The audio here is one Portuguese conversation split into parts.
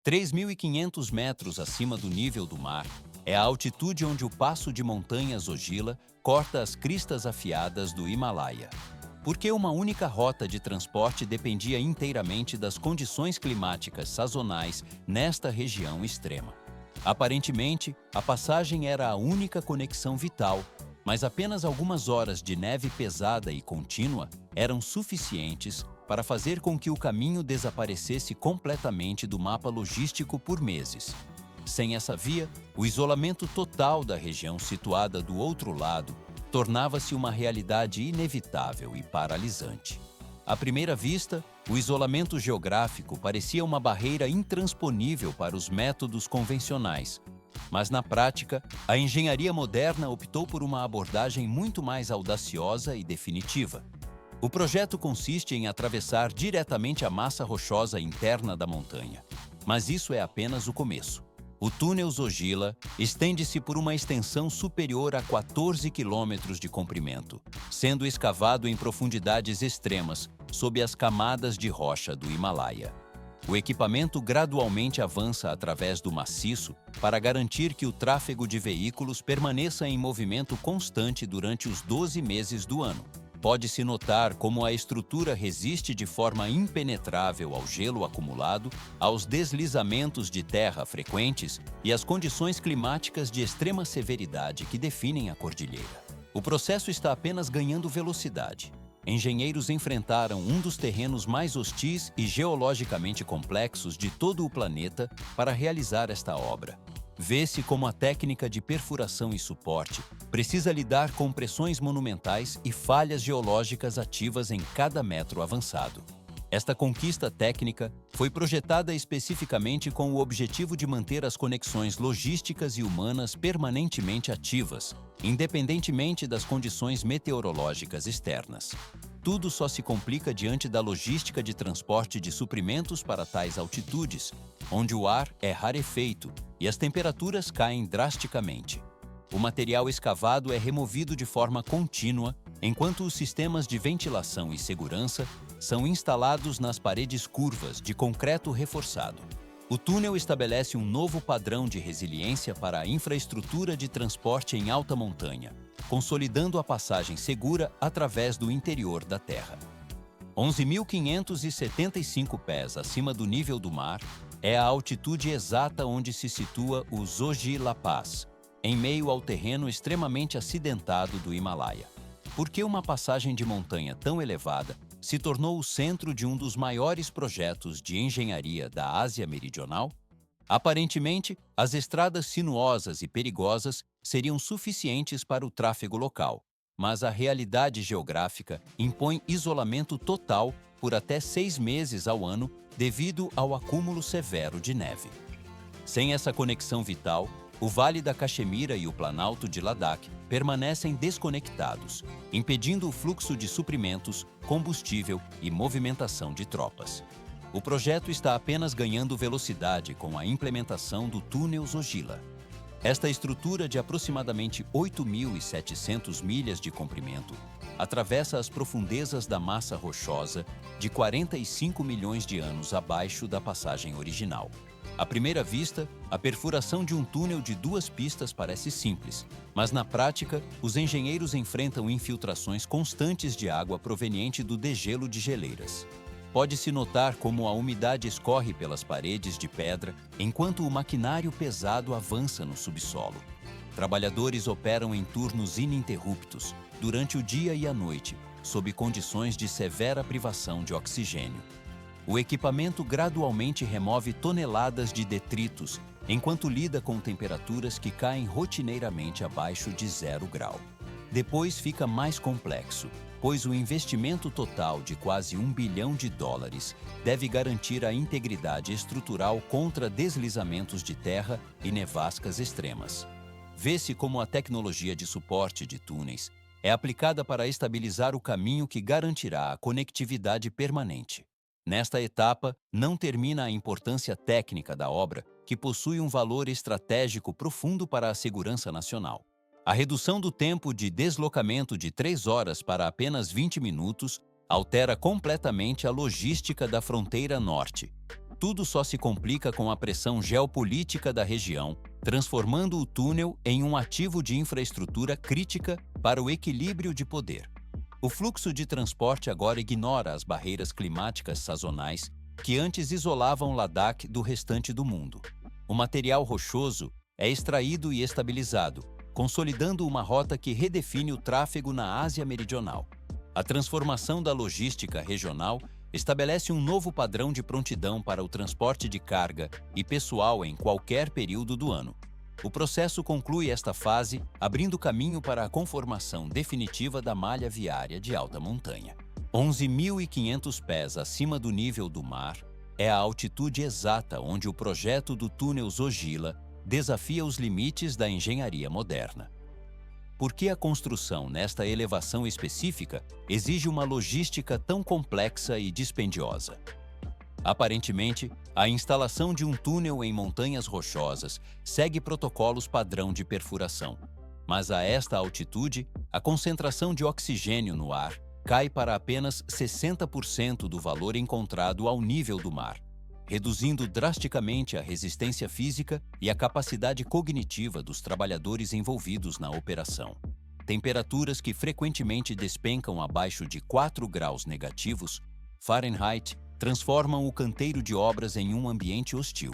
3.500 metros acima do nível do mar é a altitude onde o passo de montanhas Ogila corta as cristas afiadas do Himalaia. Porque uma única rota de transporte dependia inteiramente das condições climáticas sazonais nesta região extrema. Aparentemente, a passagem era a única conexão vital, mas apenas algumas horas de neve pesada e contínua eram suficientes para fazer com que o caminho desaparecesse completamente do mapa logístico por meses. Sem essa via, o isolamento total da região situada do outro lado tornava-se uma realidade inevitável e paralisante. À primeira vista, o isolamento geográfico parecia uma barreira intransponível para os métodos convencionais, mas na prática, a engenharia moderna optou por uma abordagem muito mais audaciosa e definitiva. O projeto consiste em atravessar diretamente a massa rochosa interna da montanha, mas isso é apenas o começo. O túnel Zogila estende-se por uma extensão superior a 14 quilômetros de comprimento, sendo escavado em profundidades extremas sob as camadas de rocha do Himalaia. O equipamento gradualmente avança através do maciço para garantir que o tráfego de veículos permaneça em movimento constante durante os 12 meses do ano. Pode-se notar como a estrutura resiste de forma impenetrável ao gelo acumulado, aos deslizamentos de terra frequentes e às condições climáticas de extrema severidade que definem a cordilheira. O processo está apenas ganhando velocidade. Engenheiros enfrentaram um dos terrenos mais hostis e geologicamente complexos de todo o planeta para realizar esta obra. Vê-se como a técnica de perfuração e suporte precisa lidar com pressões monumentais e falhas geológicas ativas em cada metro avançado. Esta conquista técnica foi projetada especificamente com o objetivo de manter as conexões logísticas e humanas permanentemente ativas, independentemente das condições meteorológicas externas. Tudo só se complica diante da logística de transporte de suprimentos para tais altitudes, onde o ar é rarefeito e as temperaturas caem drasticamente. O material escavado é removido de forma contínua, enquanto os sistemas de ventilação e segurança são instalados nas paredes curvas de concreto reforçado. O túnel estabelece um novo padrão de resiliência para a infraestrutura de transporte em alta montanha, consolidando a passagem segura através do interior da Terra. 11.575 pés acima do nível do mar é a altitude exata onde se situa o Zogila Pass, em meio ao terreno extremamente acidentado do Himalaia. Por que uma passagem de montanha tão elevada se tornou o centro de um dos maiores projetos de engenharia da Ásia Meridional? Aparentemente, as estradas sinuosas e perigosas seriam suficientes para o tráfego local, mas a realidade geográfica impõe isolamento total por até 6 meses ao ano devido ao acúmulo severo de neve. Sem essa conexão vital, o Vale da Caxemira e o Planalto de Ladakh permanecem desconectados, impedindo o fluxo de suprimentos, combustível e movimentação de tropas. O projeto está apenas ganhando velocidade com a implementação do túnel Zogila. Esta estrutura de aproximadamente 8.700 milhas de comprimento atravessa as profundezas da massa rochosa de 45 milhões de anos abaixo da passagem original. À primeira vista, a perfuração de um túnel de 2 pistas parece simples, mas na prática, os engenheiros enfrentam infiltrações constantes de água proveniente do degelo de geleiras. Pode-se notar como a umidade escorre pelas paredes de pedra enquanto o maquinário pesado avança no subsolo. Trabalhadores operam em turnos ininterruptos, durante o dia e a noite, sob condições de severa privação de oxigênio. O equipamento gradualmente remove toneladas de detritos, enquanto lida com temperaturas que caem rotineiramente abaixo de 0 grau. Depois fica mais complexo, pois o investimento total de quase US$ 1 bilhão deve garantir a integridade estrutural contra deslizamentos de terra e nevascas extremas. Vê-se como a tecnologia de suporte de túneis é aplicada para estabilizar o caminho que garantirá a conectividade permanente. Nesta etapa, não termina a importância técnica da obra, que possui um valor estratégico profundo para a segurança nacional. A redução do tempo de deslocamento de 3 horas para apenas 20 minutos altera completamente a logística da fronteira norte. Tudo só se complica com a pressão geopolítica da região, transformando o túnel em um ativo de infraestrutura crítica para o equilíbrio de poder. O fluxo de transporte agora ignora as barreiras climáticas sazonais que antes isolavam Ladakh do restante do mundo. O material rochoso é extraído e estabilizado, consolidando uma rota que redefine o tráfego na Ásia Meridional. A transformação da logística regional estabelece um novo padrão de prontidão para o transporte de carga e pessoal em qualquer período do ano. O processo conclui esta fase, abrindo caminho para a conformação definitiva da malha viária de alta montanha. 11.500 pés acima do nível do mar é a altitude exata onde o projeto do túnel Zojila desafia os limites da engenharia moderna. Por que a construção nesta elevação específica exige uma logística tão complexa e dispendiosa? Aparentemente, a instalação de um túnel em montanhas rochosas segue protocolos padrão de perfuração. Mas a esta altitude, a concentração de oxigênio no ar cai para apenas 60% do valor encontrado ao nível do mar, reduzindo drasticamente a resistência física e a capacidade cognitiva dos trabalhadores envolvidos na operação. Temperaturas que frequentemente despencam abaixo de 4 graus negativos Fahrenheit transformam o canteiro de obras em um ambiente hostil.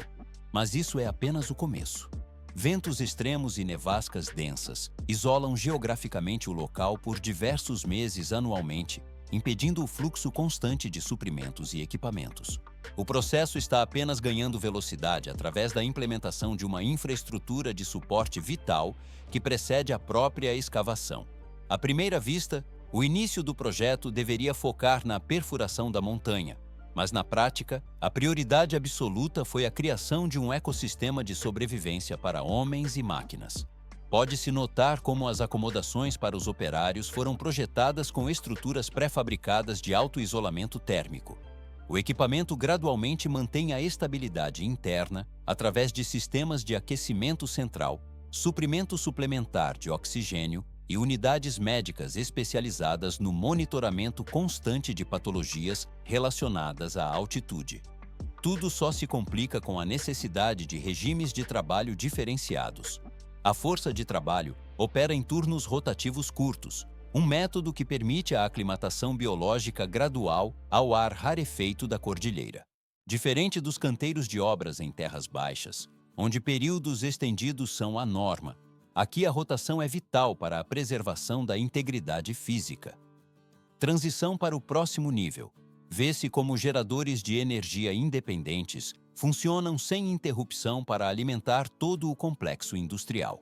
Mas isso é apenas o começo. Ventos extremos e nevascas densas isolam geograficamente o local por diversos meses anualmente, impedindo o fluxo constante de suprimentos e equipamentos. O processo está apenas ganhando velocidade através da implementação de uma infraestrutura de suporte vital que precede a própria escavação. À primeira vista, o início do projeto deveria focar na perfuração da montanha, mas na prática, a prioridade absoluta foi a criação de um ecossistema de sobrevivência para homens e máquinas. Pode-se notar como as acomodações para os operários foram projetadas com estruturas pré-fabricadas de alto isolamento térmico. O equipamento gradualmente mantém a estabilidade interna através de sistemas de aquecimento central, suprimento suplementar de oxigênio e unidades médicas especializadas no monitoramento constante de patologias relacionadas à altitude. Tudo só se complica com a necessidade de regimes de trabalho diferenciados. A força de trabalho opera em turnos rotativos curtos, um método que permite a aclimatação biológica gradual ao ar rarefeito da cordilheira. Diferente dos canteiros de obras em terras baixas, onde períodos estendidos são a norma, aqui a rotação é vital para a preservação da integridade física. Transição para o próximo nível. Vê-se como geradores de energia independentes funcionam sem interrupção para alimentar todo o complexo industrial.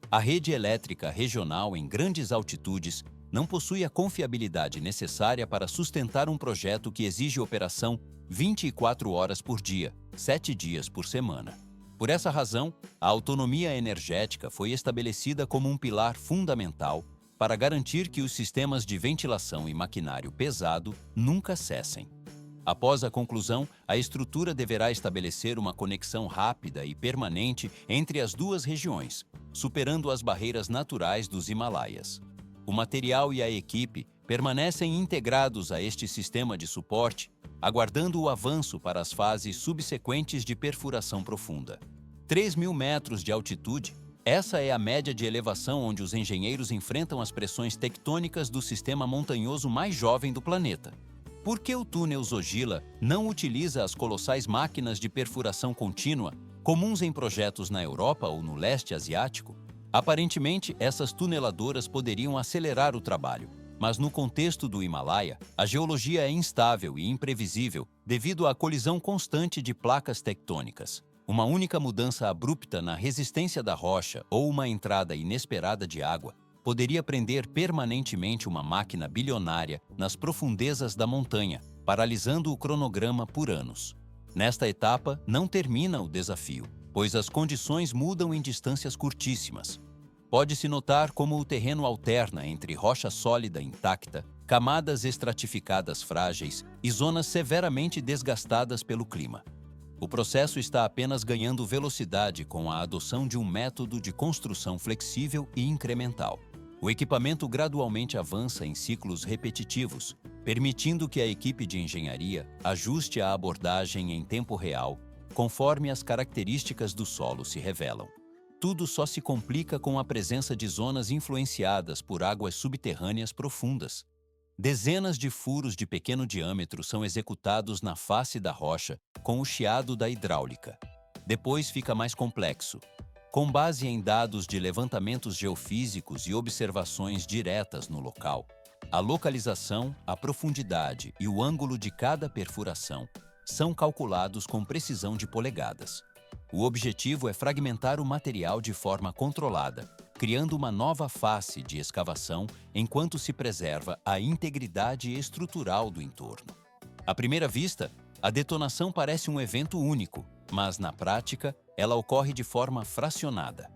A rede elétrica regional em grandes altitudes não possui a confiabilidade necessária para sustentar um projeto que exige operação 24 horas por dia, 7 dias por semana. Por essa razão, a autonomia energética foi estabelecida como um pilar fundamental para garantir que os sistemas de ventilação e maquinário pesado nunca cessem. Após a conclusão, a estrutura deverá estabelecer uma conexão rápida e permanente entre as duas regiões, superando as barreiras naturais dos Himalaias. O material e a equipe permanecem integrados a este sistema de suporte, aguardando o avanço para as fases subsequentes de perfuração profunda. 3.000 metros de altitude, essa é a média de elevação onde os engenheiros enfrentam as pressões tectônicas do sistema montanhoso mais jovem do planeta. Por que o túnel Zojila não utiliza as colossais máquinas de perfuração contínua, comuns em projetos na Europa ou no leste asiático? Aparentemente, essas tuneladoras poderiam acelerar o trabalho, mas no contexto do Himalaia, a geologia é instável e imprevisível devido à colisão constante de placas tectônicas. Uma única mudança abrupta na resistência da rocha ou uma entrada inesperada de água poderia prender permanentemente uma máquina bilionária nas profundezas da montanha, paralisando o cronograma por anos. Nesta etapa, não termina o desafio, pois as condições mudam em distâncias curtíssimas. Pode-se notar como o terreno alterna entre rocha sólida intacta, camadas estratificadas frágeis e zonas severamente desgastadas pelo clima. O processo está apenas ganhando velocidade com a adoção de um método de construção flexível e incremental. O equipamento gradualmente avança em ciclos repetitivos, permitindo que a equipe de engenharia ajuste a abordagem em tempo real, conforme as características do solo se revelam. Tudo só se complica com a presença de zonas influenciadas por águas subterrâneas profundas. Dezenas de furos de pequeno diâmetro são executados na face da rocha com o chiado da hidráulica. Depois fica mais complexo. Com base em dados de levantamentos geofísicos e observações diretas no local, a localização, a profundidade e o ângulo de cada perfuração são calculados com precisão de polegadas. O objetivo é fragmentar o material de forma controlada, criando uma nova face de escavação enquanto se preserva a integridade estrutural do entorno. À primeira vista, a detonação parece um evento único, mas na prática, ela ocorre de forma fracionada.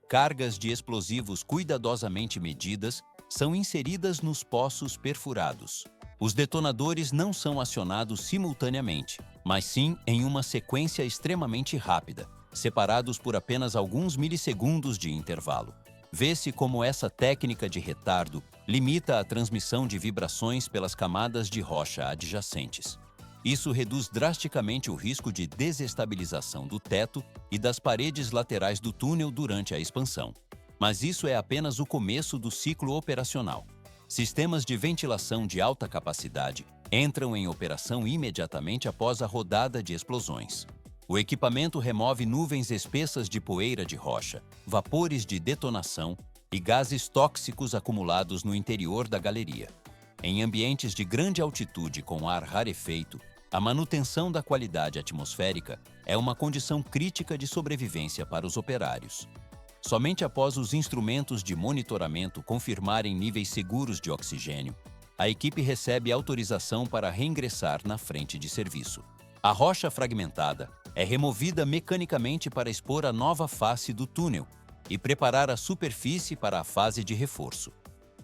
Cargas de explosivos cuidadosamente medidas são inseridas nos poços perfurados. Os detonadores não são acionados simultaneamente, mas sim em uma sequência extremamente rápida, separados por apenas alguns milissegundos de intervalo. Vê-se como essa técnica de retardo limita a transmissão de vibrações pelas camadas de rocha adjacentes. Isso reduz drasticamente o risco de desestabilização do teto e das paredes laterais do túnel durante a expansão. Mas isso é apenas o começo do ciclo operacional. Sistemas de ventilação de alta capacidade entram em operação imediatamente após a rodada de explosões. O equipamento remove nuvens espessas de poeira de rocha, vapores de detonação e gases tóxicos acumulados no interior da galeria. Em ambientes de grande altitude com ar rarefeito, a manutenção da qualidade atmosférica é uma condição crítica de sobrevivência para os operários. Somente após os instrumentos de monitoramento confirmarem níveis seguros de oxigênio, a equipe recebe autorização para reingressar na frente de serviço. A rocha fragmentada é removida mecanicamente para expor a nova face do túnel e preparar a superfície para a fase de reforço.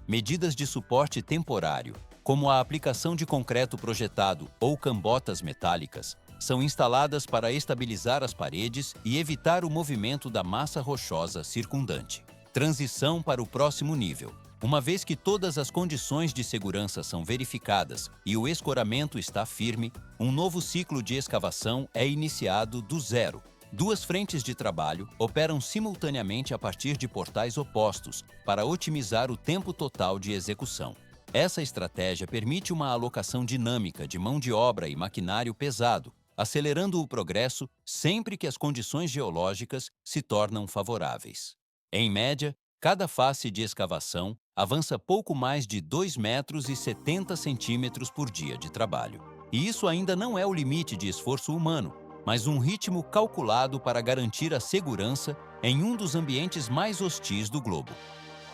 Medidas de suporte temporário, como a aplicação de concreto projetado ou cambotas metálicas, são instaladas para estabilizar as paredes e evitar o movimento da massa rochosa circundante. Transição para o próximo nível. Uma vez que todas as condições de segurança são verificadas e o escoramento está firme, um novo ciclo de escavação é iniciado do zero. Duas frentes de trabalho operam simultaneamente a partir de portais opostos para otimizar o tempo total de execução. Essa estratégia permite uma alocação dinâmica de mão de obra e maquinário pesado, acelerando o progresso sempre que as condições geológicas se tornam favoráveis. Em média, cada face de escavação avança pouco mais de 2,70 metros por dia de trabalho. E isso ainda não é o limite de esforço humano, mas um ritmo calculado para garantir a segurança em um dos ambientes mais hostis do globo.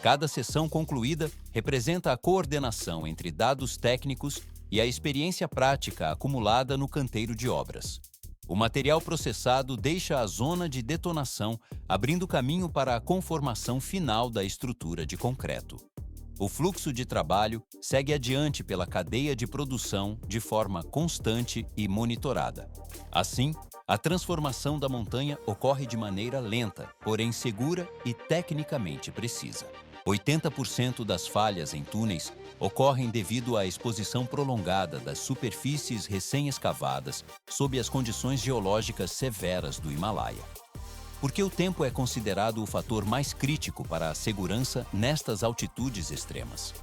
Cada sessão concluída representa a coordenação entre dados técnicos e a experiência prática acumulada no canteiro de obras. O material processado deixa a zona de detonação, abrindo caminho para a conformação final da estrutura de concreto. O fluxo de trabalho segue adiante pela cadeia de produção de forma constante e monitorada. Assim, a transformação da montanha ocorre de maneira lenta, porém segura e tecnicamente precisa. 80% das falhas em túneis ocorrem devido à exposição prolongada das superfícies recém-escavadas sob as condições geológicas severas do Himalaia. Porque o tempo é considerado o fator mais crítico para a segurança nestas altitudes extremas.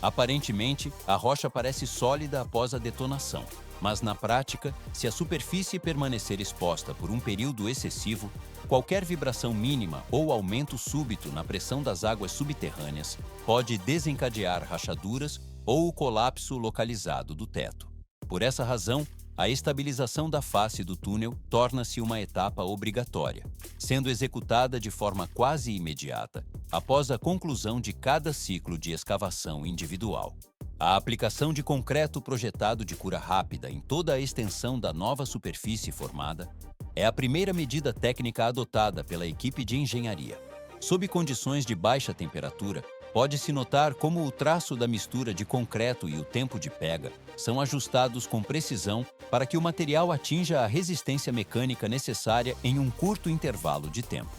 Aparentemente, a rocha parece sólida após a detonação, mas na prática, se a superfície permanecer exposta por um período excessivo, qualquer vibração mínima ou aumento súbito na pressão das águas subterrâneas pode desencadear rachaduras ou o colapso localizado do teto. Por essa razão, a estabilização da face do túnel torna-se uma etapa obrigatória, sendo executada de forma quase imediata após a conclusão de cada ciclo de escavação individual. A aplicação de concreto projetado de cura rápida em toda a extensão da nova superfície formada é a primeira medida técnica adotada pela equipe de engenharia. Sob condições de baixa temperatura, pode-se notar como o traço da mistura de concreto e o tempo de pega são ajustados com precisão para que o material atinja a resistência mecânica necessária em um curto intervalo de tempo.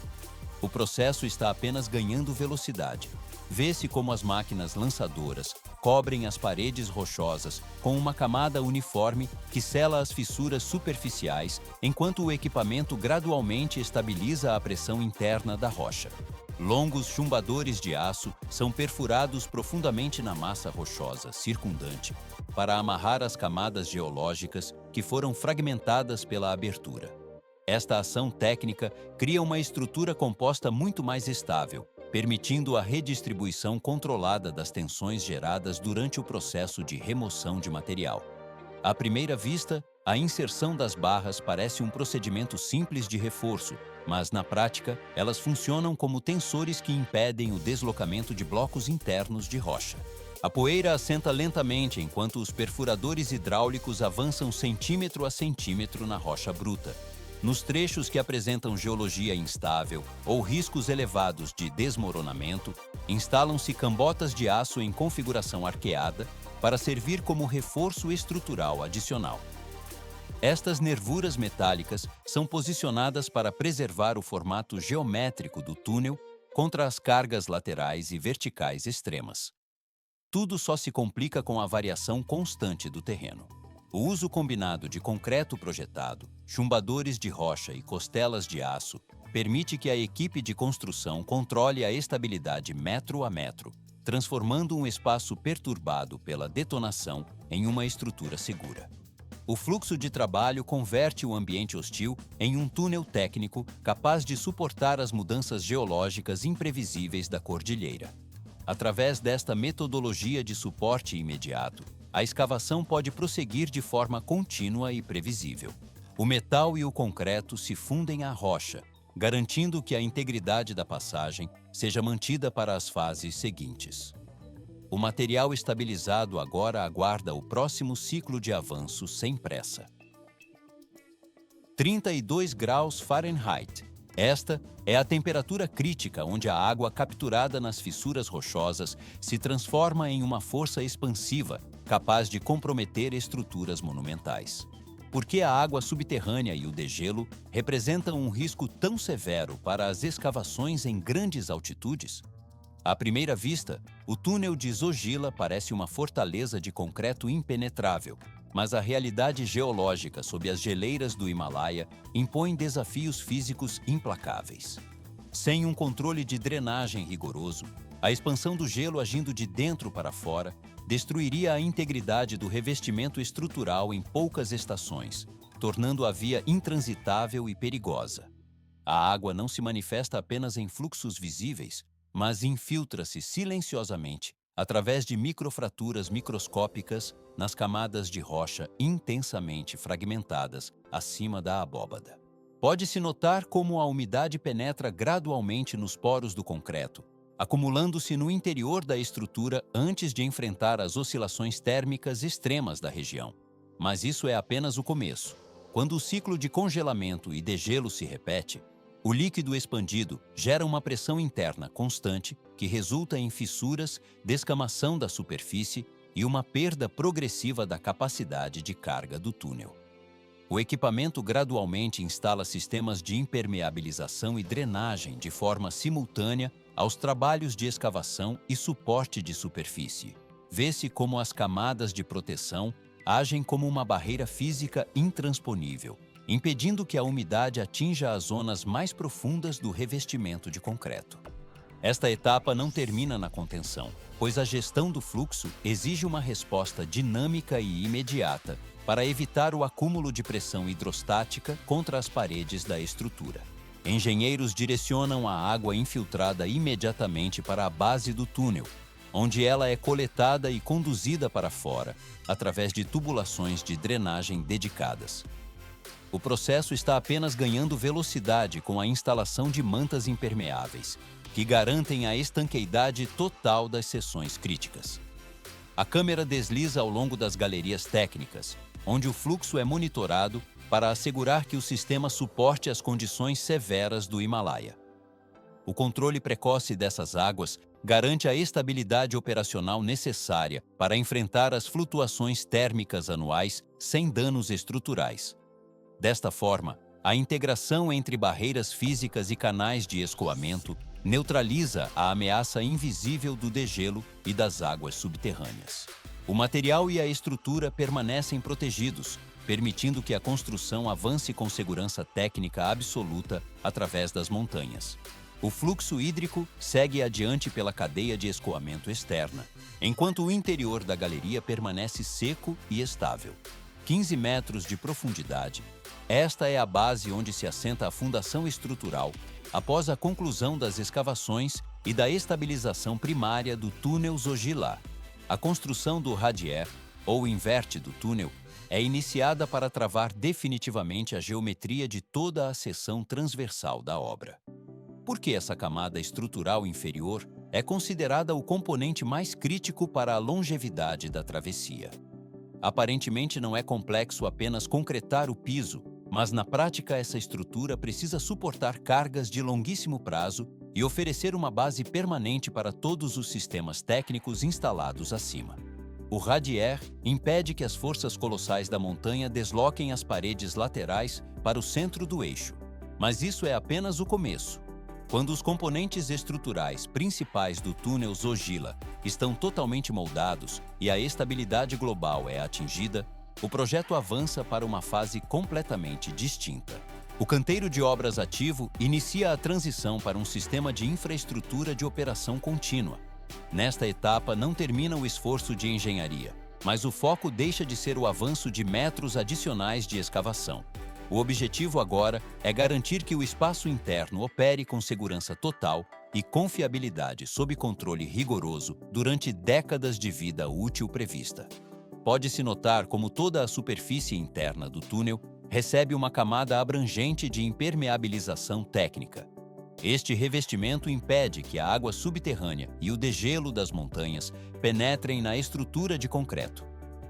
O processo está apenas ganhando velocidade. Vê-se como as máquinas lançadoras cobrem as paredes rochosas com uma camada uniforme que sela as fissuras superficiais, enquanto o equipamento gradualmente estabiliza a pressão interna da rocha. Longos chumbadores de aço são perfurados profundamente na massa rochosa circundante para amarrar as camadas geológicas que foram fragmentadas pela abertura. Esta ação técnica cria uma estrutura composta muito mais estável, permitindo a redistribuição controlada das tensões geradas durante o processo de remoção de material. À primeira vista, a inserção das barras parece um procedimento simples de reforço, mas na prática, elas funcionam como tensores que impedem o deslocamento de blocos internos de rocha. A poeira assenta lentamente enquanto os perfuradores hidráulicos avançam centímetro a centímetro na rocha bruta. Nos trechos que apresentam geologia instável ou riscos elevados de desmoronamento, instalam-se cambotas de aço em configuração arqueada para servir como reforço estrutural adicional. Estas nervuras metálicas são posicionadas para preservar o formato geométrico do túnel contra as cargas laterais e verticais extremas. Tudo só se complica com a variação constante do terreno. O uso combinado de concreto projetado, chumbadores de rocha e costelas de aço permite que a equipe de construção controle a estabilidade metro a metro, transformando um espaço perturbado pela detonação em uma estrutura segura. O fluxo de trabalho converte o ambiente hostil em um túnel técnico capaz de suportar as mudanças geológicas imprevisíveis da cordilheira. Através desta metodologia de suporte imediato, a escavação pode prosseguir de forma contínua e previsível. O metal e o concreto se fundem à rocha, garantindo que a integridade da passagem seja mantida para as fases seguintes. O material estabilizado agora aguarda o próximo ciclo de avanço sem pressa. 32 graus Fahrenheit. Esta é a temperatura crítica onde a água capturada nas fissuras rochosas se transforma em uma força expansiva capaz de comprometer estruturas monumentais. Por que a água subterrânea e o degelo representam um risco tão severo para as escavações em grandes altitudes? À primeira vista, o túnel de Zojila parece uma fortaleza de concreto impenetrável, mas a realidade geológica sob as geleiras do Himalaia impõe desafios físicos implacáveis. Sem um controle de drenagem rigoroso, a expansão do gelo agindo de dentro para fora destruiria a integridade do revestimento estrutural em poucas estações, tornando a via intransitável e perigosa. A água não se manifesta apenas em fluxos visíveis, mas infiltra-se silenciosamente através de microfraturas microscópicas nas camadas de rocha intensamente fragmentadas acima da abóbada. Pode-se notar como a umidade penetra gradualmente nos poros do concreto, acumulando-se no interior da estrutura antes de enfrentar as oscilações térmicas extremas da região. Mas isso é apenas o começo. Quando o ciclo de congelamento e degelo se repete, o líquido expandido gera uma pressão interna constante que resulta em fissuras, descamação da superfície e uma perda progressiva da capacidade de carga do túnel. O equipamento gradualmente instala sistemas de impermeabilização e drenagem de forma simultânea aos trabalhos de escavação e suporte de superfície. Vê-se como as camadas de proteção agem como uma barreira física intransponível, impedindo que a umidade atinja as zonas mais profundas do revestimento de concreto. Esta etapa não termina na contenção, pois a gestão do fluxo exige uma resposta dinâmica e imediata para evitar o acúmulo de pressão hidrostática contra as paredes da estrutura. Engenheiros direcionam a água infiltrada imediatamente para a base do túnel, onde ela é coletada e conduzida para fora, através de tubulações de drenagem dedicadas. O processo está apenas ganhando velocidade com a instalação de mantas impermeáveis, que garantem a estanqueidade total das seções críticas. A câmera desliza ao longo das galerias técnicas, onde o fluxo é monitorado para assegurar que o sistema suporte as condições severas do Himalaia. O controle precoce dessas águas garante a estabilidade operacional necessária para enfrentar as flutuações térmicas anuais sem danos estruturais. Desta forma, a integração entre barreiras físicas e canais de escoamento neutraliza a ameaça invisível do degelo e das águas subterrâneas. O material e a estrutura permanecem protegidos, permitindo que a construção avance com segurança técnica absoluta através das montanhas. O fluxo hídrico segue adiante pela cadeia de escoamento externa, enquanto o interior da galeria permanece seco e estável. 15 metros de profundidade. Esta é a base onde se assenta a fundação estrutural após a conclusão das escavações e da estabilização primária do túnel Zojila. A construção do radier, ou inverte do túnel, é iniciada para travar definitivamente a geometria de toda a seção transversal da obra. Por que essa camada estrutural inferior é considerada o componente mais crítico para a longevidade da travessia? Aparentemente não é complexo apenas concretar o piso, mas na prática essa estrutura precisa suportar cargas de longuíssimo prazo e oferecer uma base permanente para todos os sistemas técnicos instalados acima. O radier impede que as forças colossais da montanha desloquem as paredes laterais para o centro do eixo. Mas isso é apenas o começo. Quando os componentes estruturais principais do túnel Zojila estão totalmente moldados e a estabilidade global é atingida, o projeto avança para uma fase completamente distinta. O canteiro de obras ativo inicia a transição para um sistema de infraestrutura de operação contínua. Nesta etapa não termina o esforço de engenharia, mas o foco deixa de ser o avanço de metros adicionais de escavação. O objetivo agora é garantir que o espaço interno opere com segurança total e confiabilidade sob controle rigoroso durante décadas de vida útil prevista. Pode-se notar como toda a superfície interna do túnel recebe uma camada abrangente de impermeabilização técnica. Este revestimento impede que a água subterrânea e o degelo das montanhas penetrem na estrutura de concreto.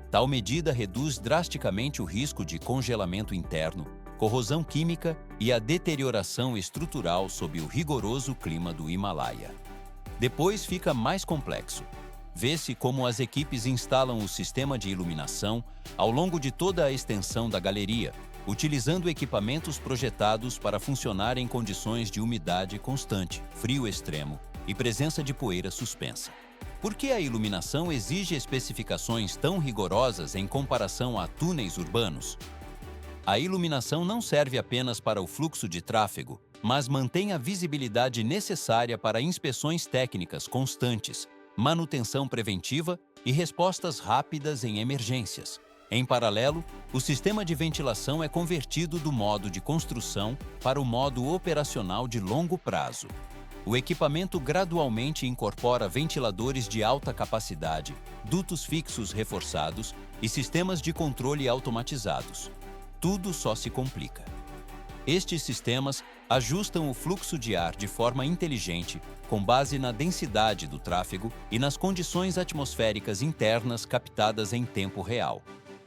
Tal medida reduz drasticamente o risco de congelamento interno, corrosão química e a deterioração estrutural sob o rigoroso clima do Himalaia. Depois fica mais complexo. Vê-se como as equipes instalam o sistema de iluminação ao longo de toda a extensão da galeria, utilizando equipamentos projetados para funcionar em condições de umidade constante, frio extremo e presença de poeira suspensa. Por que a iluminação exige especificações tão rigorosas em comparação a túneis urbanos? A iluminação não serve apenas para o fluxo de tráfego, mas mantém a visibilidade necessária para inspeções técnicas constantes, manutenção preventiva e respostas rápidas em emergências. Em paralelo, o sistema de ventilação é convertido do modo de construção para o modo operacional de longo prazo. O equipamento gradualmente incorpora ventiladores de alta capacidade, dutos fixos reforçados e sistemas de controle automatizados. Tudo só se complica. Estes sistemas ajustam o fluxo de ar de forma inteligente, com base na densidade do tráfego e nas condições atmosféricas internas captadas em tempo real.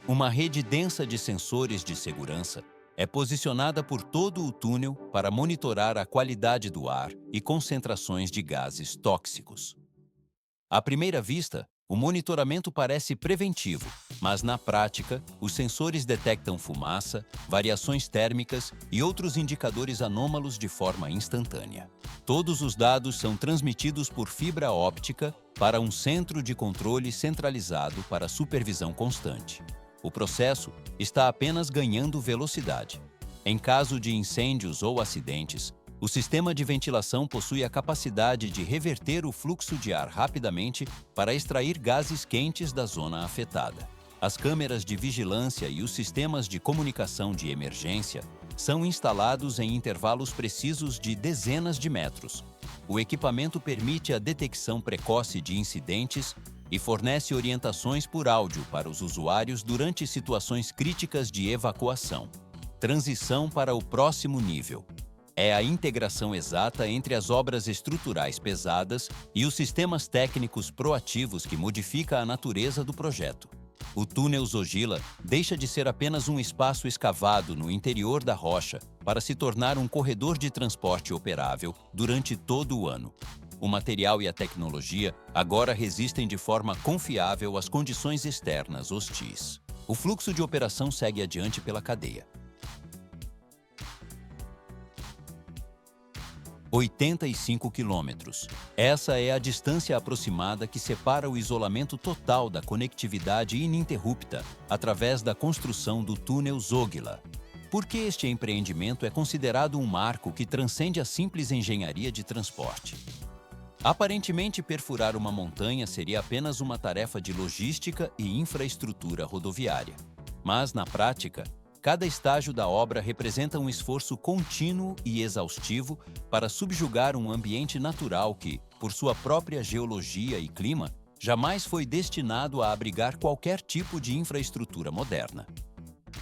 Uma rede densa de sensores de segurança é posicionada por todo o túnel para monitorar a qualidade do ar e concentrações de gases tóxicos. À primeira vista, o monitoramento parece preventivo, mas na prática, os sensores detectam fumaça, variações térmicas e outros indicadores anômalos de forma instantânea. Todos os dados são transmitidos por fibra óptica para um centro de controle centralizado para supervisão constante. O processo está apenas ganhando velocidade. Em caso de incêndios ou acidentes, o sistema de ventilação possui a capacidade de reverter o fluxo de ar rapidamente para extrair gases quentes da zona afetada. As câmeras de vigilância e os sistemas de comunicação de emergência são instalados em intervalos precisos de dezenas de metros. O equipamento permite a detecção precoce de incidentes e fornece orientações por áudio para os usuários durante situações críticas de evacuação. Transição para o próximo nível. É a integração exata entre as obras estruturais pesadas e os sistemas técnicos proativos que modifica a natureza do projeto. O túnel Zojila deixa de ser apenas um espaço escavado no interior da rocha para se tornar um corredor de transporte operável durante todo o ano. O material e a tecnologia agora resistem de forma confiável às condições externas hostis. O fluxo de operação segue adiante pela cadeia. 85 quilômetros. Essa é a distância aproximada que separa o isolamento total da conectividade ininterrupta através da construção do túnel Zóguila. Por que este empreendimento é considerado um marco que transcende a simples engenharia de transporte? Aparentemente, perfurar uma montanha seria apenas uma tarefa de logística e infraestrutura rodoviária. Mas, na prática, cada estágio da obra representa um esforço contínuo e exaustivo para subjugar um ambiente natural que, por sua própria geologia e clima, jamais foi destinado a abrigar qualquer tipo de infraestrutura moderna.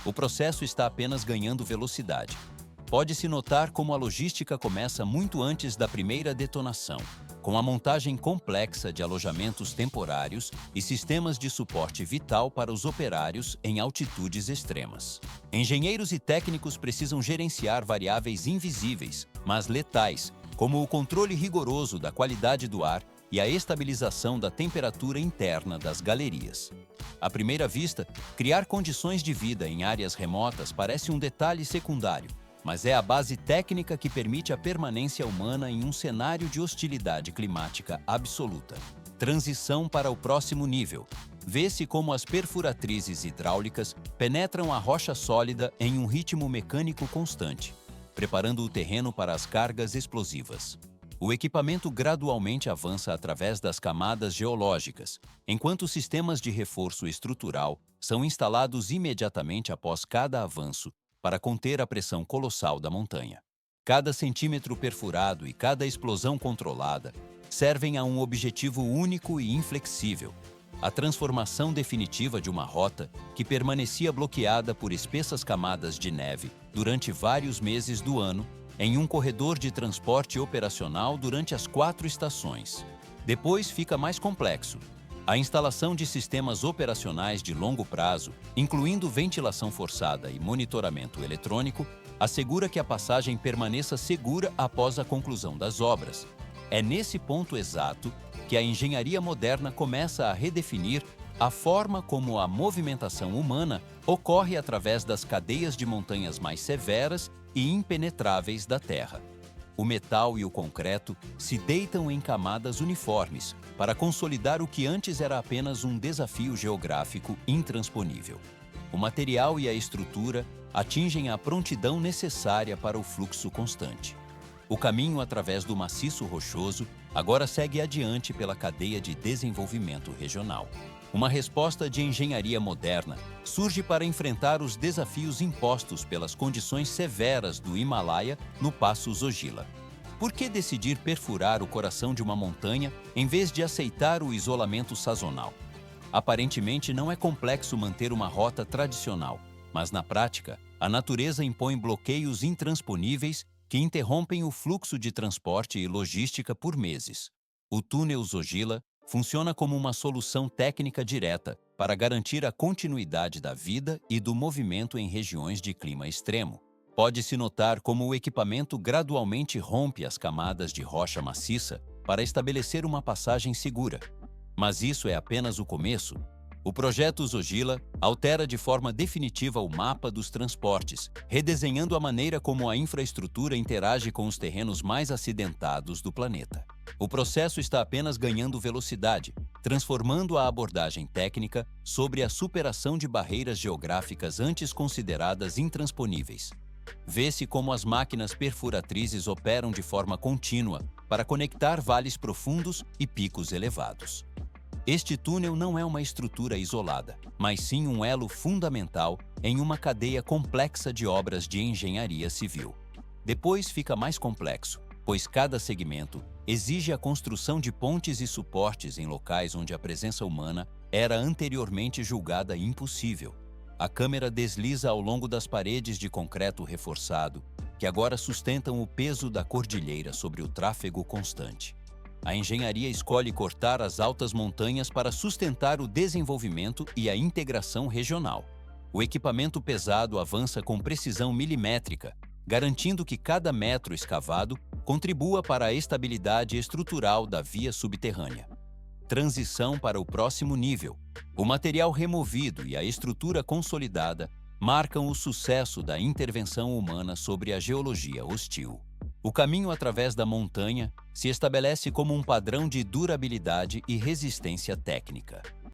O processo está apenas ganhando velocidade. Pode-se notar como a logística começa muito antes da primeira detonação, com a montagem complexa de alojamentos temporários e sistemas de suporte vital para os operários em altitudes extremas. Engenheiros e técnicos precisam gerenciar variáveis invisíveis, mas letais, como o controle rigoroso da qualidade do ar e a estabilização da temperatura interna das galerias. À primeira vista, criar condições de vida em áreas remotas parece um detalhe secundário, mas é a base técnica que permite a permanência humana em um cenário de hostilidade climática absoluta. Transição para o próximo nível. Vê-se como as perfuratrizes hidráulicas penetram a rocha sólida em um ritmo mecânico constante, preparando o terreno para as cargas explosivas. O equipamento gradualmente avança através das camadas geológicas, enquanto sistemas de reforço estrutural são instalados imediatamente após cada avanço para conter a pressão colossal da montanha. Cada centímetro perfurado e cada explosão controlada servem a um objetivo único e inflexível: a transformação definitiva de uma rota que permanecia bloqueada por espessas camadas de neve durante vários meses do ano em um corredor de transporte operacional durante as 4 estações. Depois fica mais complexo. A instalação de sistemas operacionais de longo prazo, incluindo ventilação forçada e monitoramento eletrônico, assegura que a passagem permaneça segura após a conclusão das obras. É nesse ponto exato que a engenharia moderna começa a redefinir a forma como a movimentação humana ocorre através das cadeias de montanhas mais severas e impenetráveis da Terra. O metal e o concreto se deitam em camadas uniformes para consolidar o que antes era apenas um desafio geográfico intransponível. O material e a estrutura atingem a prontidão necessária para o fluxo constante. O caminho através do maciço rochoso agora segue adiante pela cadeia de desenvolvimento regional. Uma resposta de engenharia moderna surge para enfrentar os desafios impostos pelas condições severas do Himalaia no Passo Zóguila. Por que decidir perfurar o coração de uma montanha em vez de aceitar o isolamento sazonal? Aparentemente não é complexo manter uma rota tradicional, mas na prática, a natureza impõe bloqueios intransponíveis que interrompem o fluxo de transporte e logística por meses. O túnel Zóguila funciona como uma solução técnica direta para garantir a continuidade da vida e do movimento em regiões de clima extremo. Pode-se notar como o equipamento gradualmente rompe as camadas de rocha maciça para estabelecer uma passagem segura. Mas isso é apenas o começo. O projeto Zóguila altera de forma definitiva o mapa dos transportes, redesenhando a maneira como a infraestrutura interage com os terrenos mais acidentados do planeta. O processo está apenas ganhando velocidade, transformando a abordagem técnica sobre a superação de barreiras geográficas antes consideradas intransponíveis. Vê-se como as máquinas perfuratrizes operam de forma contínua para conectar vales profundos e picos elevados. Este túnel não é uma estrutura isolada, mas sim um elo fundamental em uma cadeia complexa de obras de engenharia civil. Depois fica mais complexo, pois cada segmento exige a construção de pontes e suportes em locais onde a presença humana era anteriormente julgada impossível. A câmera desliza ao longo das paredes de concreto reforçado, que agora sustentam o peso da cordilheira sobre o tráfego constante. A engenharia escolhe cortar as altas montanhas para sustentar o desenvolvimento e a integração regional. O equipamento pesado avança com precisão milimétrica, garantindo que cada metro escavado contribua para a estabilidade estrutural da via subterrânea. Transição para o próximo nível. O material removido e a estrutura consolidada marcam o sucesso da intervenção humana sobre a geologia hostil. O caminho através da montanha se estabelece como um padrão de durabilidade e resistência técnica.